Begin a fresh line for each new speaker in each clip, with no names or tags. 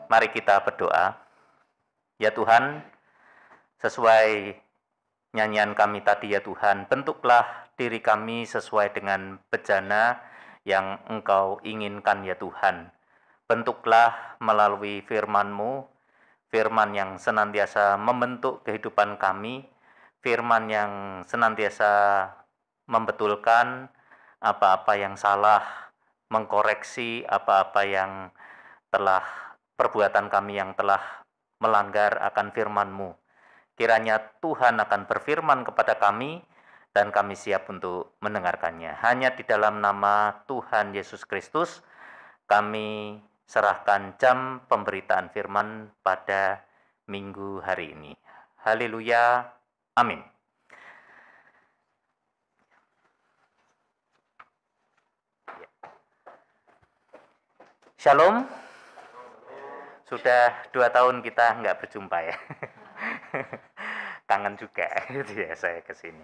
Mari kita berdoa. Ya Tuhan, sesuai nyanyian kami tadi ya Tuhan, bentuklah diri kami sesuai dengan bejana yang Engkau inginkan ya Tuhan. Bentuklah melalui firman-Mu, firman yang senantiasa membentuk kehidupan kami, firman yang senantiasa membetulkan apa-apa yang salah, mengkoreksi apa-apa yang telah perbuatan kami yang telah melanggar akan firman-Mu. Kiranya Tuhan akan berfirman kepada kami dan kami siap untuk mendengarkannya. Hanya di dalam nama Tuhan Yesus Kristus kami serahkan jam pemberitaan firman pada minggu hari ini. Haleluya. Amin. Shalom. Sudah 2 tahun kita nggak berjumpa ya. Kangen juga gitu ya saya kesini.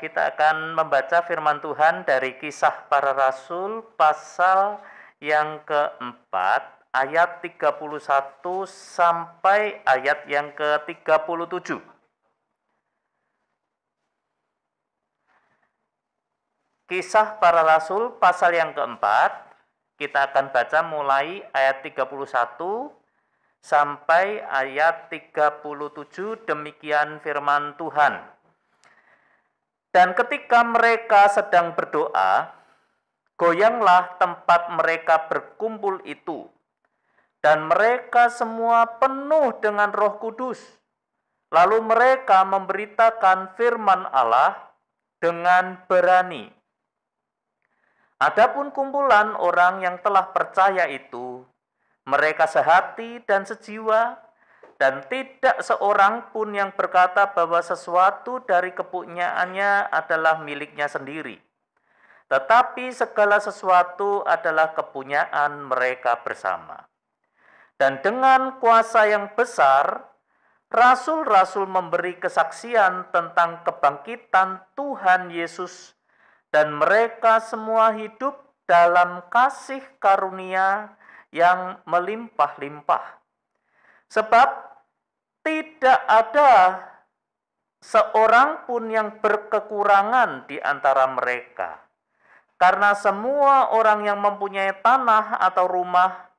Kita akan membaca firman Tuhan dari Kisah Para Rasul pasal yang keempat, ayat 31 sampai ayat yang ke-37. Kisah Para Rasul pasal yang keempat, kita akan baca mulai ayat 31 sampai ayat 37, demikian firman Tuhan. Dan ketika mereka sedang berdoa, goyanglah tempat mereka berkumpul itu, dan mereka semua penuh dengan Roh Kudus. Lalu mereka memberitakan firman Allah dengan berani. Adapun kumpulan orang yang telah percaya itu, mereka sehati dan sejiwa, dan tidak seorang pun yang berkata bahwa sesuatu dari kepunyaannya adalah miliknya sendiri. Tetapi segala sesuatu adalah kepunyaan mereka bersama. Dan dengan kuasa yang besar, rasul-rasul memberi kesaksian tentang kebangkitan Tuhan Yesus, dan mereka semua hidup dalam kasih karunia yang melimpah-limpah. Sebab tidak ada seorang pun yang berkekurangan di antara mereka. Karena semua orang yang mempunyai tanah atau rumah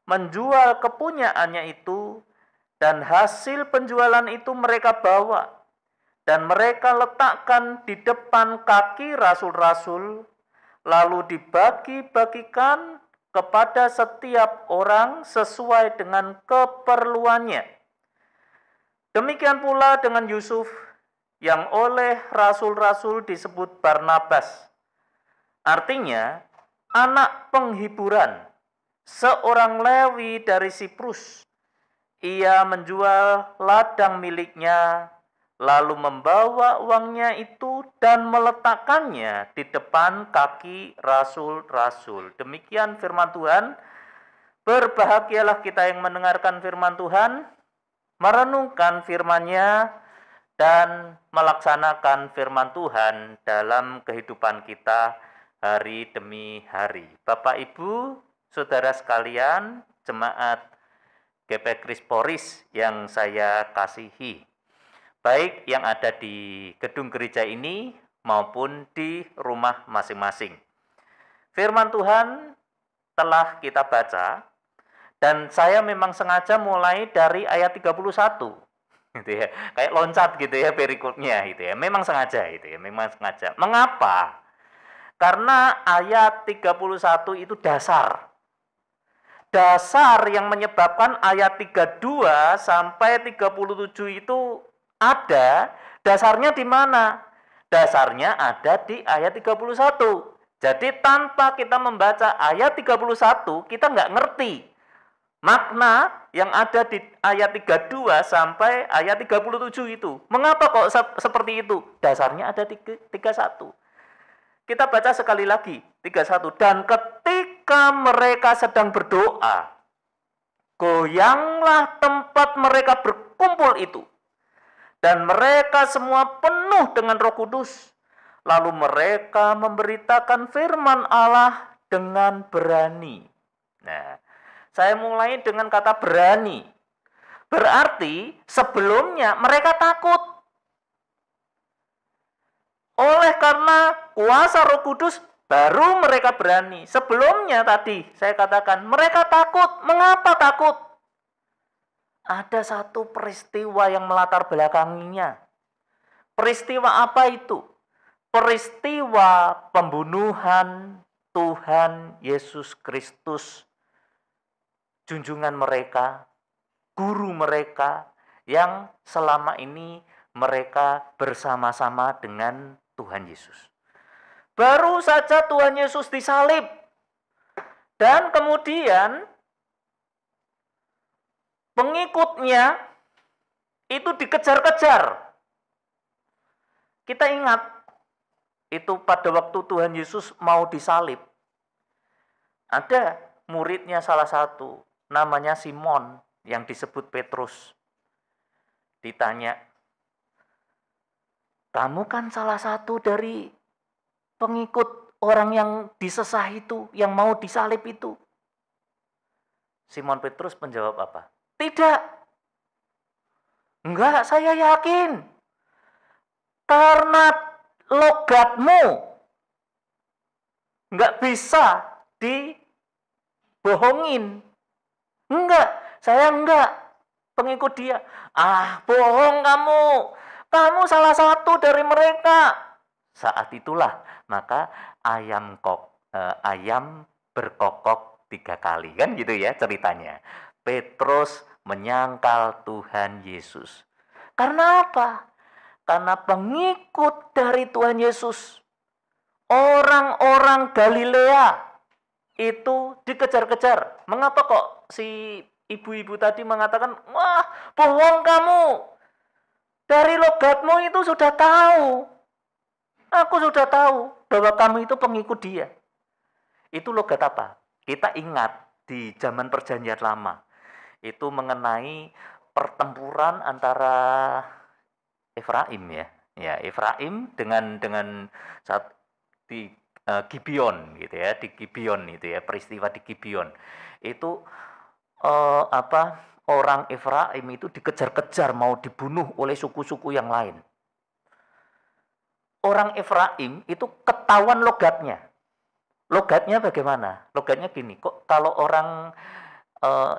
menjual kepunyaannya itu, dan hasil penjualan itu mereka bawa, dan mereka letakkan di depan kaki rasul-rasul, lalu dibagi-bagikan kepada setiap orang sesuai dengan keperluannya. Demikian pula dengan Yusuf, yang oleh rasul-rasul disebut Barnabas. Artinya, anak penghiburan, seorang Lewi dari Siprus. Ia menjual ladang miliknya, lalu membawa uangnya itu dan meletakkannya di depan kaki rasul-rasul. Demikian firman Tuhan. Berbahagialah kita yang mendengarkan firman Tuhan, merenungkan firman-Nya, dan melaksanakan firman Tuhan dalam kehidupan kita hari demi hari. Bapak, Ibu, saudara sekalian, jemaat GP Kristoris yang saya kasihi, baik yang ada di gedung gereja ini maupun di rumah masing-masing. Firman Tuhan telah kita baca, dan saya memang sengaja mulai dari ayat 31. Gitu ya. Kayak loncat gitu ya perikopnya gitu ya. Memang sengaja itu ya, memang sengaja. Mengapa? Karena ayat 31 itu dasar. Dasar yang menyebabkan ayat 32 sampai 37 itu ada, dasarnya di mana? Dasarnya ada di ayat 31. Jadi tanpa kita membaca ayat 31, kita nggak ngerti makna yang ada di ayat 32 sampai ayat 37 itu. Mengapa kok seperti itu? Dasarnya ada di 31. Kita baca sekali lagi, 31. Dan ketika mereka sedang berdoa, goyanglah tempat mereka berkumpul itu, dan mereka semua penuh dengan Roh Kudus. Lalu mereka memberitakan firman Allah dengan berani. Nah, Saya mulai dengan kata berani. Berarti sebelumnya mereka takut. Oleh karena kuasa Roh Kudus, baru mereka berani. Sebelumnya tadi saya katakan, mereka takut. Mengapa takut? Ada satu peristiwa yang melatar belakanginya. Peristiwa apa itu? Peristiwa pembunuhan Tuhan Yesus Kristus, junjungan mereka, guru mereka, yang selama ini mereka bersama-sama dengan Tuhan Yesus. Baru saja Tuhan Yesus disalib, dan kemudian pengikutnya itu dikejar-kejar. Kita ingat, itu pada waktu Tuhan Yesus mau disalib, ada muridnya salah satu, namanya Simon, yang disebut Petrus. Ditanya, kamu kan salah satu dari pengikut orang yang disesah itu, yang mau disalib itu. Simon Petrus menjawab apa? Tidak. Enggak, saya yakin. Karena logatmu enggak bisa dibohongin. Enggak, saya enggak pengikut dia. Ah, bohong kamu. Kamu salah satu dari mereka. Saat itulah maka ayam berkokok 3 kali, kan gitu ya ceritanya. Petrus menyangkal Tuhan Yesus. Karena apa? Karena pengikut dari Tuhan Yesus, orang-orang Galilea itu dikejar-kejar. Mengapa kok si ibu-ibu tadi mengatakan, wah, bohong kamu. Dari logatmu itu sudah tahu. Aku sudah tahu bahwa kamu itu pengikut dia. Itu logat apa? Kita ingat di zaman Perjanjian Lama. Itu mengenai pertempuran antara Efraim ya. Ya, Efraim dengan saat di Gibeon gitu ya, di Gibeon itu ya, peristiwa di Gibeon. Itu orang Efraim itu dikejar-kejar mau dibunuh oleh suku-suku yang lain. Orang Efraim itu ketahuan logatnya. Logatnya bagaimana? Logatnya gini, kok kalau orang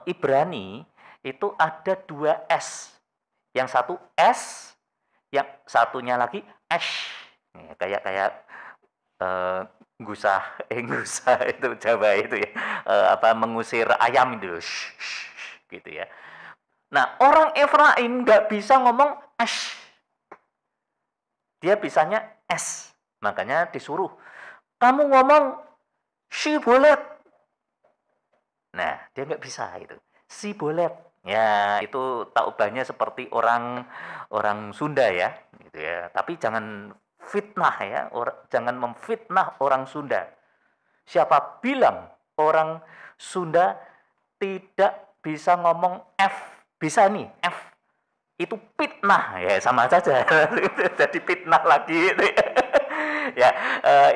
Ibrani itu ada 2 S. Yang satu S, yang satunya lagi Ash. Kayak gusah itu Jawa itu ya. Mengusir ayam itu. Gitu ya. Nah, orang Efraim nggak bisa ngomong Ash. Dia bisanya S. Makanya disuruh, kamu ngomong Sibolet. Nah, dia nggak bisa itu. Sibolet. Ya, itu tak ubahnya seperti orang Sunda ya, gitu ya. Tapi jangan fitnah ya, jangan memfitnah orang Sunda. Siapa bilang orang Sunda tidak bisa ngomong F? Bisa nih, F. Itu fitnah ya, sama saja. Jadi fitnah lagi ya.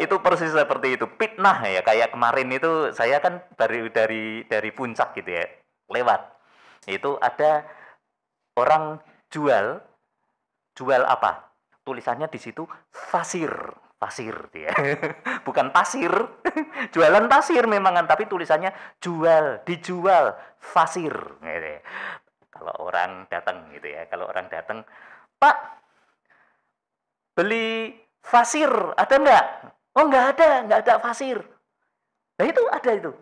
Itu persis seperti itu, fitnah ya. Kayak kemarin itu saya kan dari puncak gitu ya, lewat itu ada orang jual apa, tulisannya di situ pasir ya. Bukan pasir. Jualan pasir memang kan, tapi tulisannya dijual pasir gitu ya. Kalau orang datang gitu ya, Pak, beli pasir ada enggak? Oh, enggak ada pasir. Nah, itu ada itu.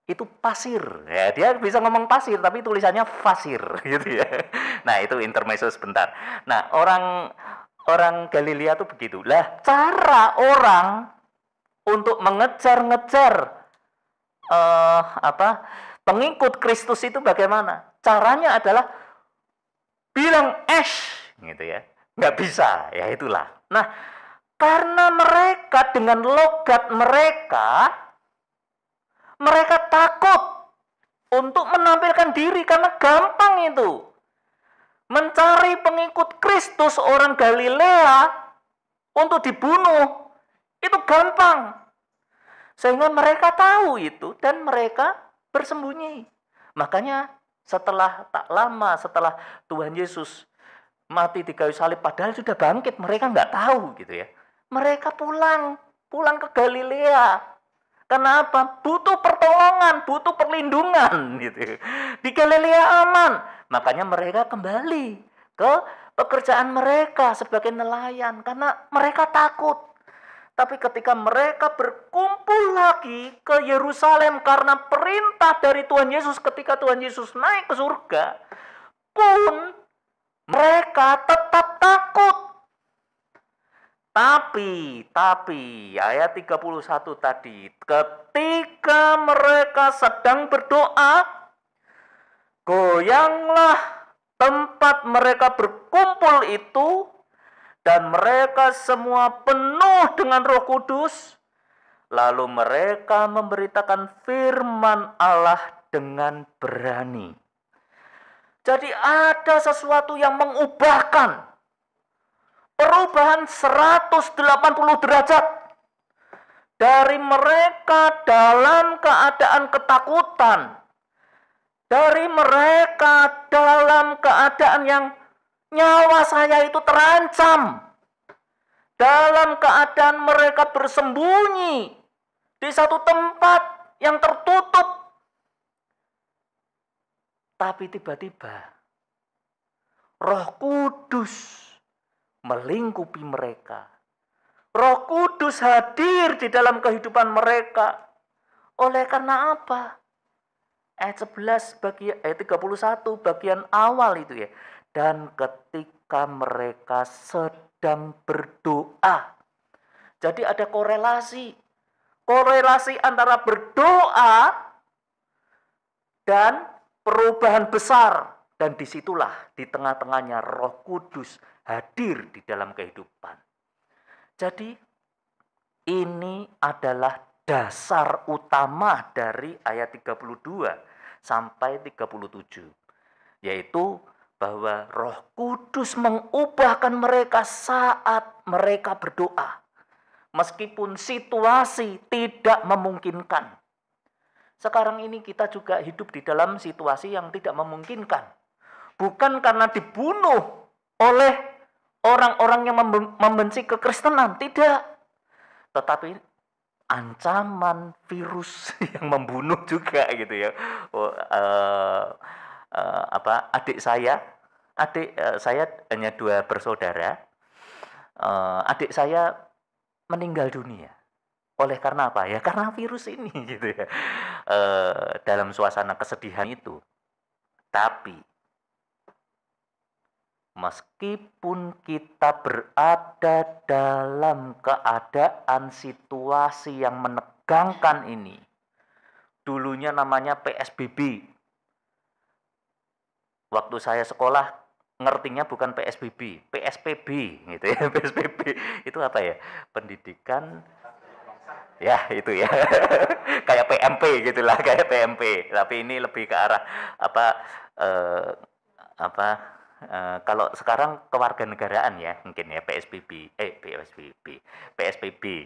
Itu pasir. Ya, dia bisa ngomong pasir tapi tulisannya pasir gitu ya. Nah, itu intermezzo sebentar. Nah, orang Galilea tuh begitu. Lah, cara orang untuk mengejar-ngejar pengikut Kristus itu bagaimana? Caranya adalah bilang gitu ya. Nggak bisa, ya itulah. Nah, karena mereka dengan logat mereka takut untuk menampilkan diri karena gampang itu. Mencari pengikut Kristus orang Galilea untuk dibunuh itu gampang. Sehingga mereka tahu itu dan mereka bersembunyi. Makanya tak lama setelah Tuhan Yesus mati di kayu salib, padahal sudah bangkit, mereka nggak tahu gitu ya. Mereka pulang ke Galilea. Kenapa? Butuh pertolongan, butuh perlindungan gitu. Di Galilea aman. Makanya mereka kembali ke pekerjaan mereka sebagai nelayan karena mereka takut. Tapi ketika mereka berkumpul lagi ke Yerusalem karena perintah dari Tuhan Yesus ketika Tuhan Yesus naik ke surga, pun mereka tetap takut. Tapi ayat 31 tadi, ketika mereka sedang berdoa, goyanglah tempat mereka berkumpul itu, dan mereka semua penuh dengan Roh Kudus. Lalu mereka memberitakan firman Allah dengan berani. Jadi ada sesuatu yang mengubahkan. Perubahan 180 derajat. Dari mereka dalam keadaan ketakutan. Dari mereka dalam keadaan yang nyawa saya itu terancam. Dalam keadaan mereka bersembunyi di satu tempat yang tertutup. Tapi tiba-tiba Roh Kudus melingkupi mereka. Roh Kudus hadir di dalam kehidupan mereka. Oleh karena apa? Ayat 31 bagian awal itu ya. Dan ketika mereka sedang berdoa. Jadi ada korelasi. Korelasi antara berdoa dan perubahan besar. Dan disitulah di tengah-tengahnya Roh Kudus hadir di dalam kehidupan. Jadi ini adalah dasar utama dari ayat 32 sampai 37. Yaitu bahwa Roh Kudus mengubahkan mereka saat mereka berdoa. Meskipun situasi tidak memungkinkan. Sekarang ini kita juga hidup di dalam situasi yang tidak memungkinkan. Bukan karena dibunuh oleh orang-orang yang membenci kekristenan, tidak. Tetapi ancaman virus yang membunuh juga gitu ya. Adik saya hanya 2 bersaudara. Adik saya meninggal dunia. Oleh karena apa? Ya karena virus ini gitu ya. Dalam suasana kesedihan itu. Tapi meskipun kita berada dalam keadaan situasi yang menegangkan ini, dulunya namanya PSBB. Waktu saya sekolah ngertinya bukan PSBB, PSPB gitu ya. PSBB itu apa ya? Pendidikan ya itu ya. Kayak PMP gitulah, kayak PMP. Tapi ini lebih ke arah kalau sekarang kewarganegaraan ya mungkin ya PSBB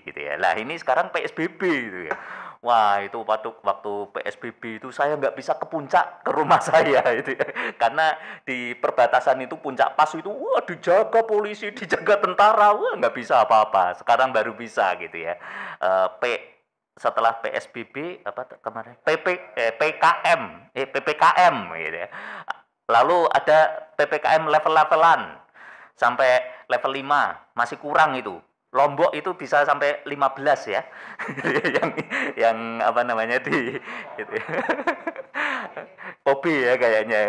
gitu ya. Lah ini sekarang PSBB gitu ya. Wah itu waktu PSBB itu saya nggak bisa ke puncak ke rumah saya itu ya. Karena di perbatasan itu puncak pas itu wah dijaga polisi, dijaga tentara, wah nggak bisa apa-apa. Sekarang baru bisa gitu ya. Setelah PSBB kemarin PPKM gitu ya. Lalu ada PPKM level-levelan sampai level 5, masih kurang itu. Lombok itu bisa sampai 15 ya. yang apa namanya di gitu ya. Kobe ya kayaknya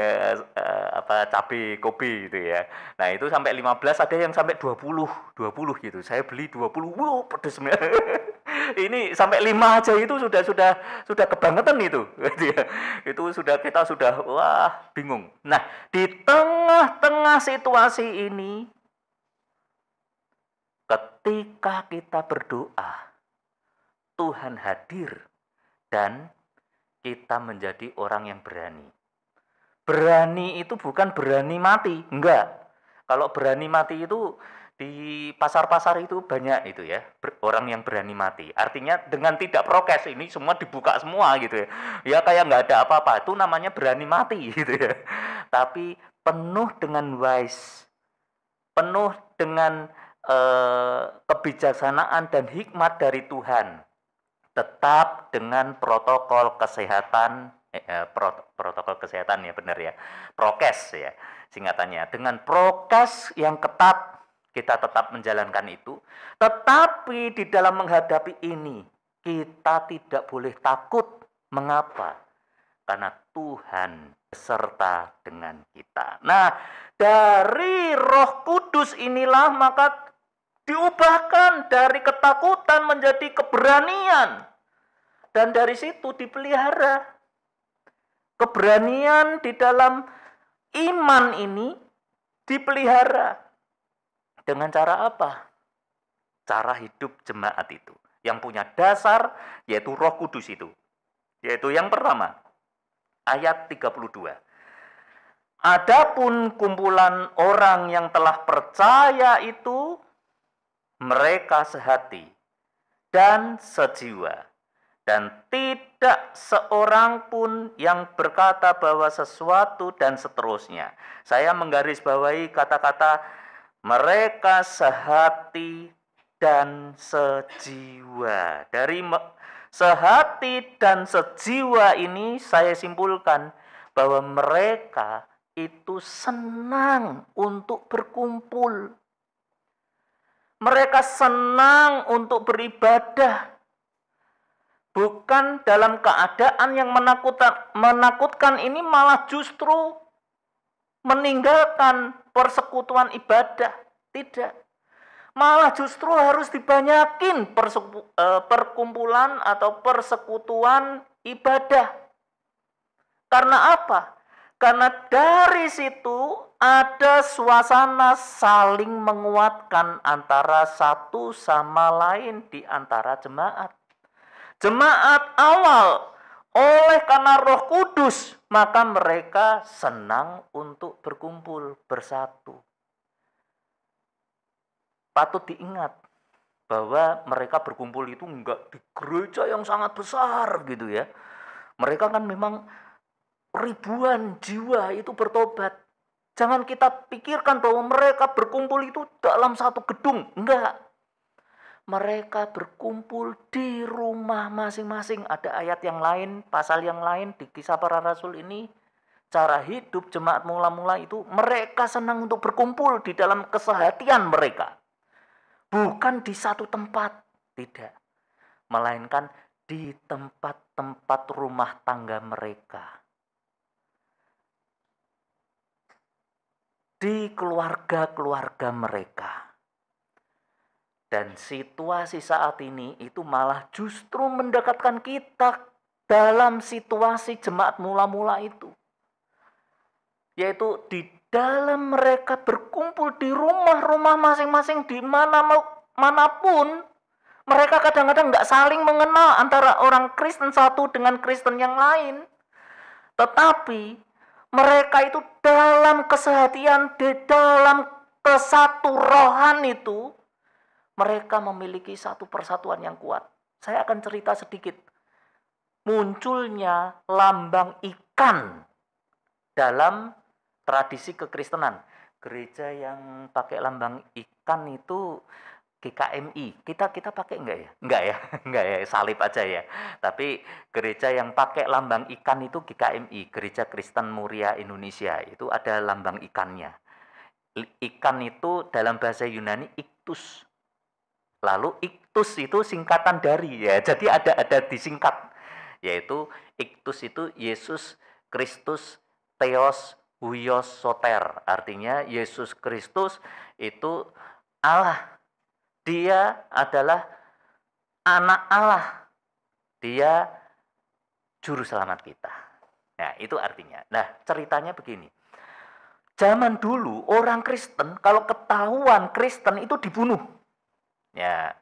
cabai Kobe gitu ya. Nah, itu sampai 15, ada yang sampai 20 gitu. Saya beli 20. Wow, pedes. Ini sampai 5 aja itu sudah kebangetan itu. Itu kita sudah wah bingung. Nah, di tengah-tengah situasi ini ketika kita berdoa, Tuhan hadir dan kita menjadi orang yang berani. Berani itu bukan berani mati, enggak. Kalau berani mati itu Di pasar-pasar itu banyak itu ya, orang yang berani mati. Artinya dengan tidak prokes ini semua dibuka semua gitu ya. Ya kayak nggak ada apa-apa, itu namanya berani mati gitu ya. Tapi penuh dengan wise, penuh dengan kebijaksanaan dan hikmat dari Tuhan. Tetap dengan protokol kesehatan, protokol kesehatan ya benar ya, prokes ya singkatannya. Dengan prokes yang ketat kita tetap menjalankan itu, tetapi di dalam menghadapi ini kita tidak boleh takut. Mengapa? Karena Tuhan beserta dengan kita. Nah, dari Roh Kudus inilah maka diubahkan dari ketakutan menjadi keberanian. Dan dari situ dipelihara. Keberanian di dalam iman ini dipelihara. Dengan cara apa? Cara hidup jemaat itu. Yang punya dasar yaitu Roh Kudus itu. Yaitu yang pertama, ayat 32. Adapun kumpulan orang yang telah percaya itu, mereka sehati dan sejiwa, dan tidak seorang pun yang berkata bahwa sesuatu dan seterusnya. Saya menggarisbawahi kata-kata mereka sehati dan sejiwa. Dari sehati dan sejiwa ini saya simpulkan bahwa mereka itu senang untuk berkumpul. Mereka senang untuk beribadah. Bukan dalam keadaan yang menakutkan ini malah justru meninggalkan persekutuan ibadah. Tidak. Malah justru harus dibanyakin perkumpulan atau persekutuan ibadah. Karena apa? Karena dari situ ada suasana saling menguatkan antara satu sama lain di antara jemaat. Jemaat awal oleh karena Roh Kudus, maka mereka senang untuk berkumpul bersatu. Patut diingat bahwa mereka berkumpul itu enggak di gereja yang sangat besar gitu ya. Mereka kan memang ribuan jiwa itu bertobat. Jangan kita pikirkan bahwa mereka berkumpul itu dalam satu gedung. Enggak. Mereka berkumpul di rumah masing-masing. Ada ayat yang lain, pasal yang lain di Kisah Para Rasul ini. Cara hidup jemaat mula-mula itu mereka senang untuk berkumpul di dalam kesehatian mereka. Bukan di satu tempat. Tidak. Melainkan di tempat-tempat rumah tangga mereka. Di keluarga-keluarga mereka. Dan situasi saat ini itu malah justru mendekatkan kita dalam situasi jemaat mula-mula itu. Yaitu di dalam mereka berkumpul di rumah-rumah masing-masing di manapun. Mereka kadang-kadang nggak saling mengenal antara orang Kristen satu dengan Kristen yang lain. Tetapi mereka itu dalam kesehatian, di dalam kesatu rohan itu, mereka memiliki satu persatuan yang kuat. Saya akan cerita sedikit. Munculnya lambang ikan dalam tradisi kekristenan. Gereja yang pakai lambang ikan itu GKMI. Kita pakai enggak ya? Enggak ya, enggak ya, salib aja ya. Tapi gereja yang pakai lambang ikan itu GKMI, Gereja Kristen Muria Indonesia. Itu ada lambang ikannya. Ikan itu dalam bahasa Yunani iktus. Lalu iktus itu singkatan dari ya. Jadi ada disingkat. Yaitu iktus itu Yesus Kristus Theos Huios Soter. Artinya Yesus Kristus itu Allah. Dia adalah anak Allah. Dia juru selamat kita. Nah, itu artinya. Nah, ceritanya begini. Zaman dulu orang Kristen kalau ketahuan Kristen itu dibunuh. Ya.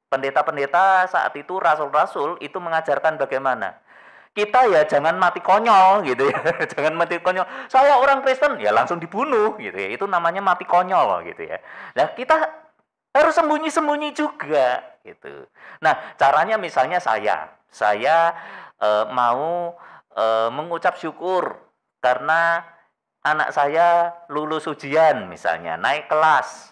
Pendeta-pendeta saat itu, rasul-rasul itu mengajarkan bagaimana? Kita ya jangan mati konyol gitu ya. Jangan mati konyol. Saya orang Kristen, ya langsung dibunuh gitu ya. Itu namanya mati konyol gitu ya. Nah, kita harus sembunyi-sembunyi juga gitu. Nah, caranya misalnya saya mau mengucap syukur karena anak saya lulus ujian misalnya, naik kelas.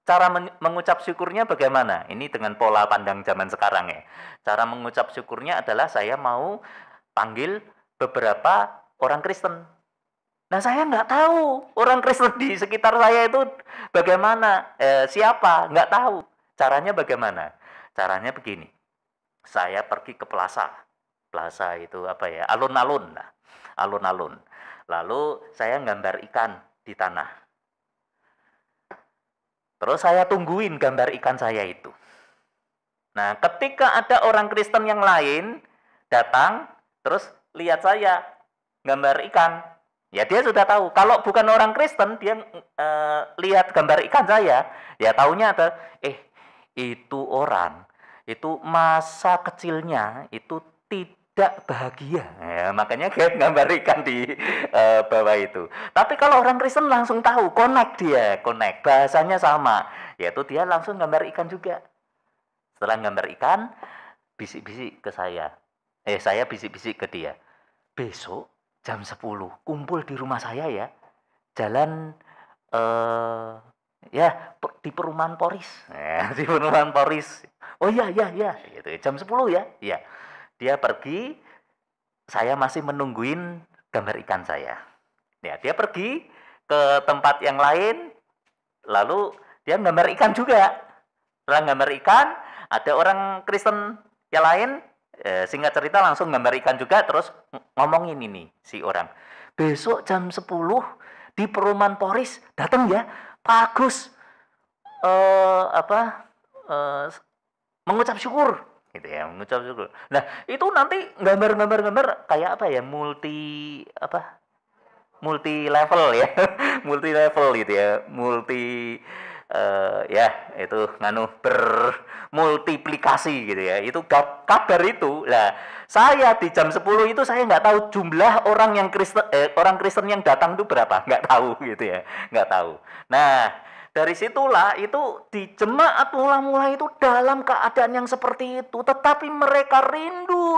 Cara mengucap syukurnya bagaimana? Ini dengan pola pandang zaman sekarang ya. Cara mengucap syukurnya adalah saya mau panggil beberapa orang Kristen. Nah, saya nggak tahu orang Kristen di sekitar saya itu bagaimana, siapa, nggak tahu. Caranya bagaimana? Caranya begini, saya pergi ke plaza. Plaza itu apa ya? Alun-alun. Nah, alun-alun. Lalu saya gambar ikan di tanah. Terus saya tungguin gambar ikan saya itu. Nah, ketika ada orang Kristen yang lain datang, terus lihat saya gambar ikan, ya dia sudah tahu. Kalau bukan orang Kristen, dia lihat gambar ikan saya, ya taunya ada, itu orang, itu masa kecilnya itu tidak bahagia. Ya, makanya dia gambar ikan di bawah itu. Tapi kalau orang Kristen langsung tahu, connect, bahasanya sama, yaitu dia langsung gambar ikan juga. Setelah gambar ikan, bisik-bisik ke saya. Saya bisik-bisik ke dia. Besok jam 10 kumpul di rumah saya ya. Jalan ya di perumahan Poris. Di perumahan Poris. Oh iya gitu. Jam 10 ya. Iya. Dia pergi, saya masih menungguin gambar ikan saya. Ya, dia pergi ke tempat yang lain, lalu dia gambar ikan juga. Setelah gambar ikan, ada orang Kristen yang lain, singkat cerita langsung gambar ikan juga, terus ngomongin ini si orang. Besok jam 10 di perumahan Poris, datang ya, Pak Agus, mengucap syukur, gitu ya, mengucap syukur. Nah, itu nanti gambar kayak apa ya, multi level ya, multi level gitu ya, ya itu bermultiplikasi gitu ya, itu kabar itu. Nah, saya di jam 10 itu saya nggak tahu jumlah orang Kristen yang datang itu berapa, nggak tahu gitu ya, nggak tahu. Nah, dari situlah itu di jemaat mula-mula itu dalam keadaan yang seperti itu, tetapi mereka rindu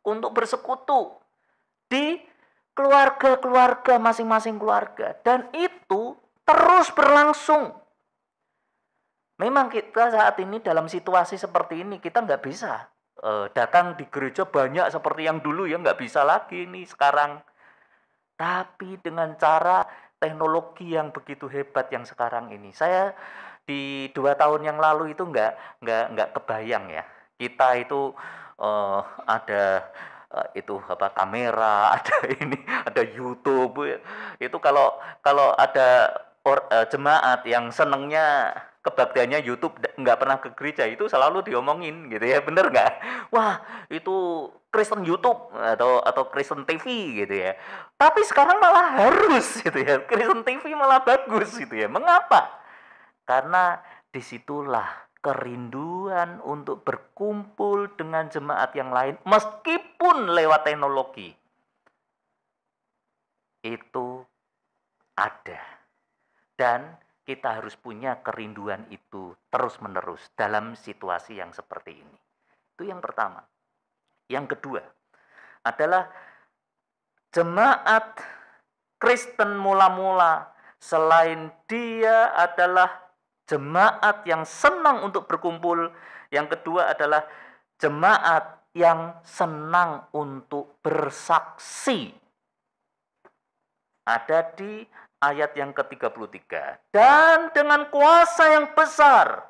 untuk bersekutu di keluarga-keluarga, masing-masing keluarga, dan itu terus berlangsung. Memang kita saat ini dalam situasi seperti ini, kita nggak bisa datang di gereja banyak seperti yang dulu ya, nggak bisa lagi nih sekarang. Tapi dengan cara teknologi yang begitu hebat yang sekarang ini, saya di 2 tahun yang lalu itu nggak kebayang ya. Kita itu ada itu apa, kamera, ada ini, ada YouTube. Itu kalau ada jemaat yang senengnya kebaktiannya YouTube, nggak pernah ke gereja, itu selalu diomongin gitu ya, bener nggak? Wah, itu Kristen YouTube atau Kristen TV gitu ya. Tapi sekarang malah harus gitu ya, Kristen TV malah bagus gitu ya. Mengapa? Karena disitulah kerinduan untuk berkumpul dengan jemaat yang lain meskipun lewat teknologi itu ada, dan kita harus punya kerinduan itu terus-menerus dalam situasi yang seperti ini. Itu yang pertama. Yang kedua adalah jemaat Kristen mula-mula, selain dia adalah jemaat yang senang untuk berkumpul, yang kedua adalah jemaat yang senang untuk bersaksi. Ada di ayat yang ke-33. Dan dengan kuasa yang besar,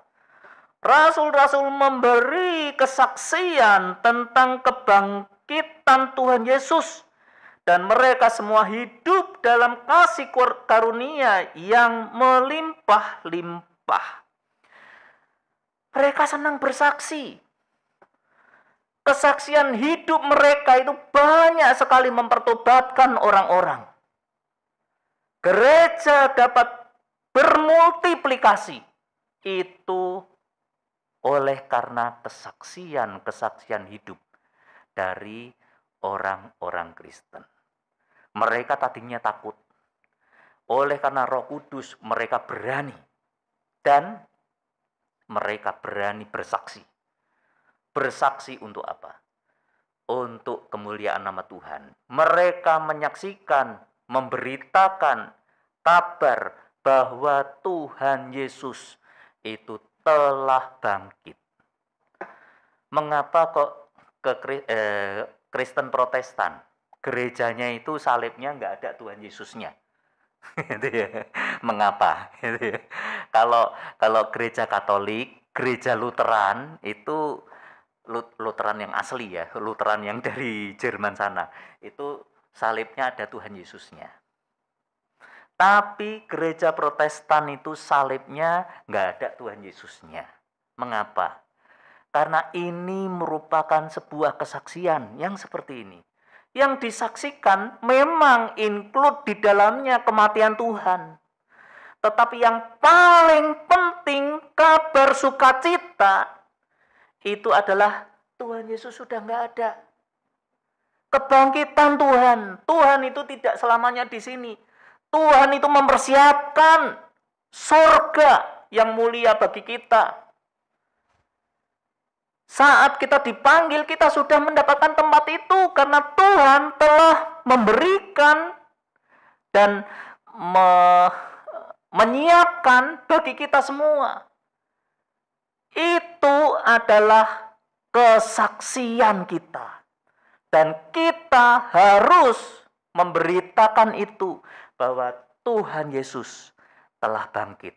rasul-rasul memberi kesaksian tentang kebangkitan Tuhan Yesus, dan mereka semua hidup dalam kasih karunia yang melimpah-limpah. Mereka senang bersaksi. Kesaksian hidup mereka itu banyak sekali mempertobatkan orang-orang. Gereja dapat bermultiplikasi itu oleh karena kesaksian hidup dari orang-orang Kristen. Mereka tadinya takut. Oleh karena Roh Kudus mereka berani. Dan mereka berani bersaksi. Bersaksi untuk apa? Untuk kemuliaan nama Tuhan. Mereka menyaksikan, memberitakan kabar bahwa Tuhan Yesus itu telah bangkit. Mengapa kok Kristen Protestan gerejanya itu salibnya nggak ada Tuhan Yesusnya? Mengapa? Kalau gereja Katolik, gereja Lutheran itu Lutheran yang asli ya, Lutheran yang dari Jerman sana, itu salibnya ada Tuhan Yesusnya. Tapi gereja Protestan itu salibnya nggak ada Tuhan Yesusnya. Mengapa? Karena ini merupakan sebuah kesaksian yang seperti ini. Yang disaksikan memang include di dalamnya kematian Tuhan. Tetapi yang paling penting kabar sukacita itu adalah Tuhan Yesus sudah nggak ada. Kebangkitan Tuhan. Tuhan itu tidak selamanya di sini. Tuhan itu mempersiapkan surga yang mulia bagi kita. Saat kita dipanggil, kita sudah mendapatkan tempat itu karena Tuhan telah memberikan dan menyiapkan bagi kita semua. Itu adalah kesaksian kita. Dan kita harus memberitakan itu bahwa Tuhan Yesus telah bangkit.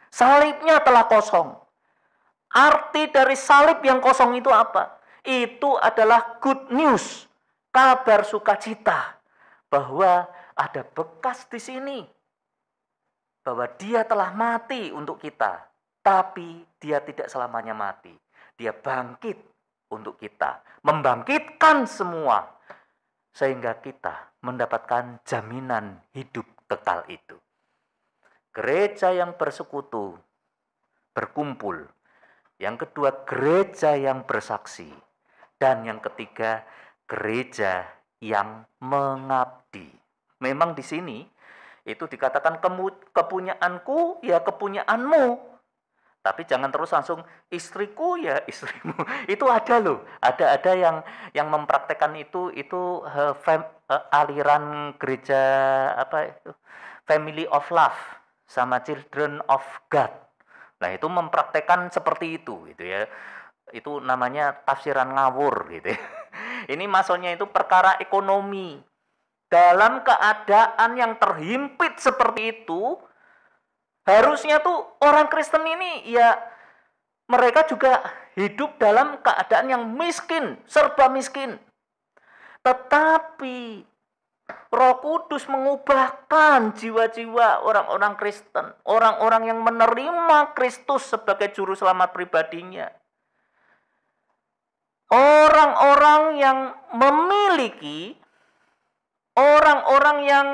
Salibnya telah kosong. Arti dari salib yang kosong itu apa? Itu adalah good news, kabar sukacita bahwa ada bekas di sini. Bahwa dia telah mati untuk kita. Tapi dia tidak selamanya mati. Dia bangkit untuk kita. Membangkitkan semua. Sehingga kita mendapatkan jaminan hidup kekal itu. Gereja yang bersekutu, berkumpul. Yang kedua, gereja yang bersaksi. Dan yang ketiga, gereja yang mengabdi. Memang di sini itu dikatakan kepunyaanku ya kepunyaanmu. Tapi jangan terus langsung istriku ya istrimu. Itu ada loh. Ada yang mempraktekkan itu aliran gereja apa itu? Family of Love sama Children of God. Nah, itu mempraktekkan seperti itu gitu ya. Itu namanya tafsiran ngawur gitu ya. Ini maksudnya itu perkara ekonomi. Dalam keadaan yang terhimpit seperti itu, harusnya tuh orang Kristen ini ya mereka juga hidup dalam keadaan yang miskin, serba miskin. Tetapi Roh Kudus mengubahkan jiwa-jiwa orang-orang Kristen, orang-orang yang menerima Kristus sebagai juru selamat pribadinya. Orang-orang yang memiliki, orang-orang yang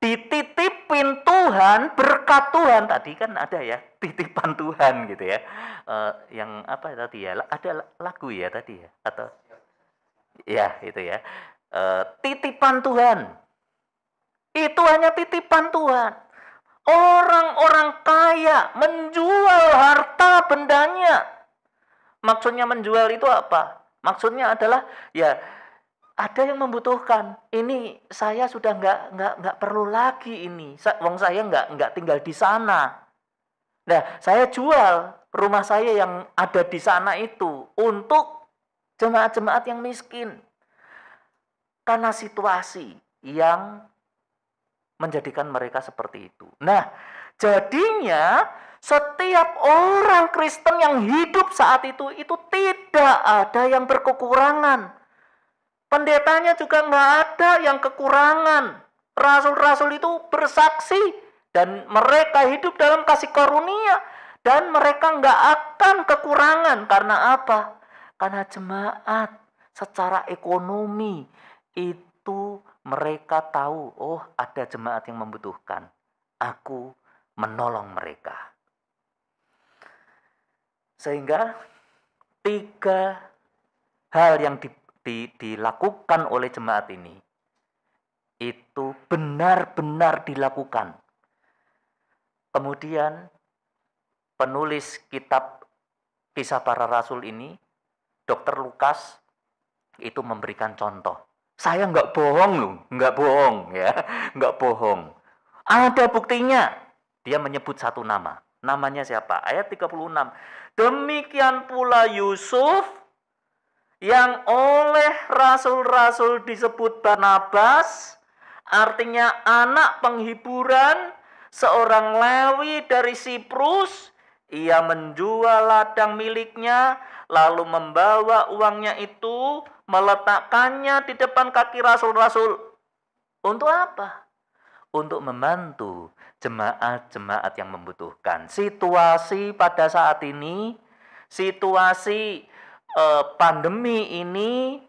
dititipin Tuhan, berkat Tuhan. Tadi kan ada ya, titipan Tuhan gitu ya. Yang apa tadi ya, ada lagu ya tadi ya, atau ya itu ya. Titipan Tuhan. Itu hanya titipan Tuhan. Orang-orang kaya menjual harta bendanya. Maksudnya menjual itu apa? Maksudnya adalah ya ada yang membutuhkan. Ini saya sudah nggak perlu lagi ini. Wong saya nggak tinggal di sana. Nah, saya jual rumah saya yang ada di sana itu untuk jemaat-jemaat yang miskin. Karena situasi yang menjadikan mereka seperti itu. Nah, jadinya setiap orang Kristen yang hidup saat itu tidak ada yang berkekurangan. Pendetanya juga nggak ada yang kekurangan. Rasul-rasul itu bersaksi dan mereka hidup dalam kasih karunia dan mereka nggak akan kekurangan. Karena apa? Karena jemaat secara ekonomi itu mereka tahu, oh ada jemaat yang membutuhkan. Aku menolong mereka. Sehingga 3 hal yang dilakukan oleh jemaat ini itu benar-benar dilakukan. Kemudian penulis kitab Kisah Para Rasul ini, Dr. Lukas, itu memberikan contoh. Saya nggak bohong loh, nggak bohong ya, nggak bohong. Ada buktinya. Dia menyebut satu nama. Namanya siapa? Ayat 36. Demikian pula Yusuf yang oleh rasul-rasul disebut Barnabas, artinya anak penghiburan, seorang Lewi dari Siprus. Ia menjual ladang miliknya, lalu membawa uangnya itu, meletakkannya di depan kaki rasul-rasul. Untuk apa? Untuk membantu jemaat-jemaat yang membutuhkan. Situasi pada saat ini, situasi pandemi ini,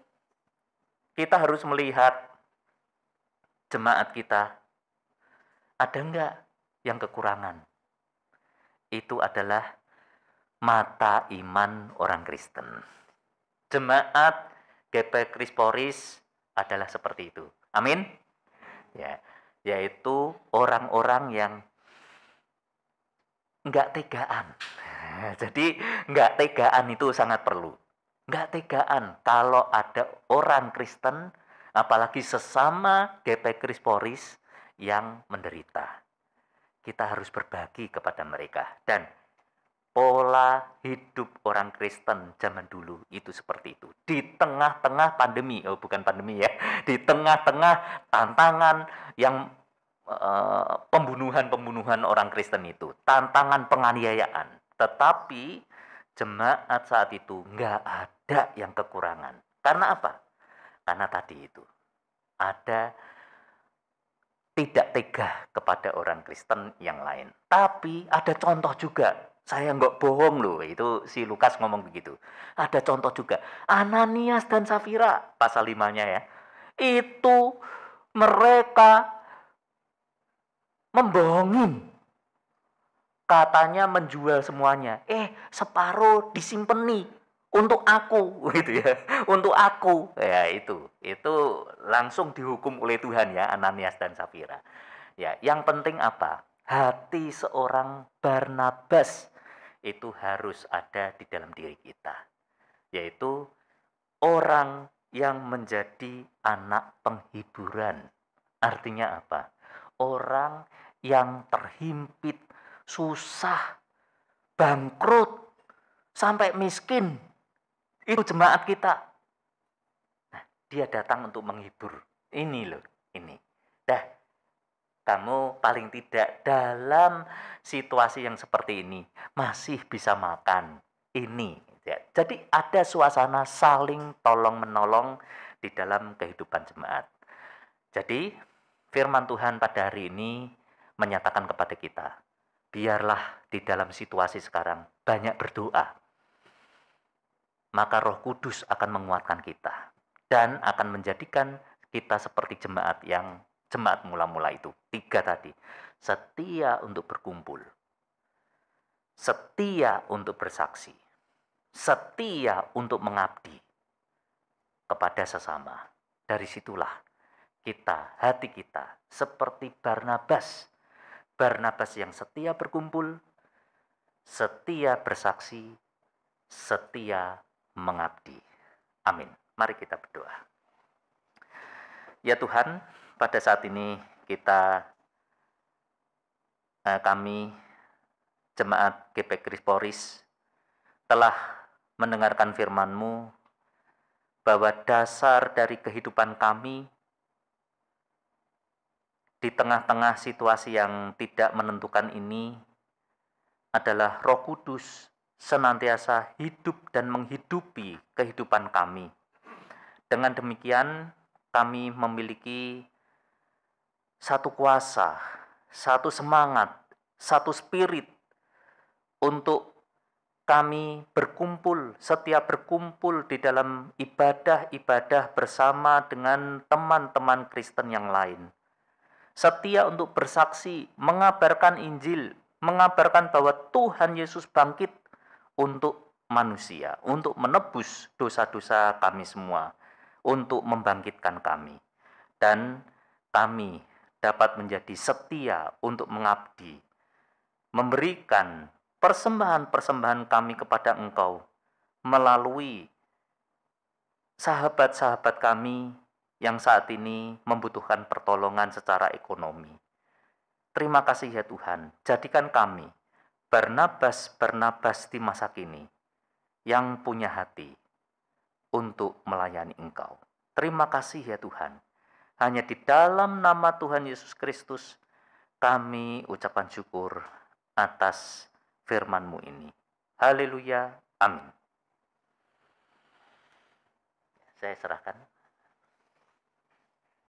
kita harus melihat jemaat kita ada enggak yang kekurangan. Itu adalah mata iman orang Kristen. Jemaat GP Kristoris adalah seperti itu. Amin. Ya, yaitu orang-orang yang enggak tegaan. Jadi enggak tegaan itu sangat perlu. Enggak tegaan kalau ada orang Kristen, apalagi sesama GP Kristoris yang menderita. Kita harus berbagi kepada mereka. Dan pola hidup orang Kristen zaman dulu itu seperti itu. Di tengah-tengah pandemi, bukan pandemi ya, di tengah-tengah tantangan yang pembunuhan orang Kristen itu, tantangan penganiayaan. Tetapi jemaat saat itu nggak ada yang kekurangan. Karena apa? Karena tadi itu ada tidak tega kepada orang Kristen yang lain. Tapi ada contoh juga. Saya nggak bohong loh, itu si Lukas ngomong begitu. Ada contoh juga. Ananias dan Safira, pasal 5-nya ya. Itu mereka membohongin. Katanya menjual semuanya. Separuh disimpeni untuk aku, gitu ya. Untuk aku. Ya itu langsung dihukum oleh Tuhan ya, Ananias dan Safira. Ya, yang penting apa? Hati seorang Barnabas itu harus ada di dalam diri kita. Yaitu orang yang menjadi anak penghiburan. Artinya apa? Orang yang terhimpit, susah, bangkrut, sampai miskin. Itu jemaat kita. Nah, dia datang untuk menghibur. Ini loh, ini. Dah, kamu paling tidak dalam situasi yang seperti ini masih bisa makan. Ini. Ya. Jadi ada suasana saling tolong-menolong di dalam kehidupan jemaat. Jadi firman Tuhan pada hari ini menyatakan kepada kita, biarlah di dalam situasi sekarang banyak berdoa. Maka Roh Kudus akan menguatkan kita dan akan menjadikan kita seperti jemaat mula-mula itu. 3 tadi. Setia untuk berkumpul. Setia untuk bersaksi. Setia untuk mengabdi kepada sesama. Dari situlah hati kita seperti Barnabas. Barnabas yang setia berkumpul, setia bersaksi, setia mengabdi. Amin. Mari kita berdoa. Ya Tuhan, pada saat ini kami jemaat GP Kristoris telah mendengarkan firman-Mu bahwa dasar dari kehidupan kami di tengah-tengah situasi yang tidak menentukan ini adalah Roh Kudus senantiasa hidup dan menghidupi kehidupan kami. Dengan demikian, kami memiliki satu kuasa, satu semangat, satu spirit untuk kami setiap berkumpul di dalam ibadah-ibadah bersama dengan teman-teman Kristen yang lain. Setia untuk bersaksi, mengabarkan Injil, mengabarkan bahwa Tuhan Yesus bangkit untuk manusia, untuk menebus dosa-dosa kami semua. untuk membangkitkan kami. Dan kami dapat menjadi setia untuk mengabdi, memberikan persembahan-persembahan kami kepada Engkau melalui sahabat-sahabat kami yang saat ini membutuhkan pertolongan secara ekonomi. Terima kasih ya Tuhan, jadikan kami Barnabas-Barnabas di masa kini yang punya hati untuk melayani Engkau. Terima kasih ya Tuhan. Hanya di dalam nama Tuhan Yesus Kristus kami ucapkan syukur atas firman-Mu ini. Haleluya. Amin. Saya serahkan.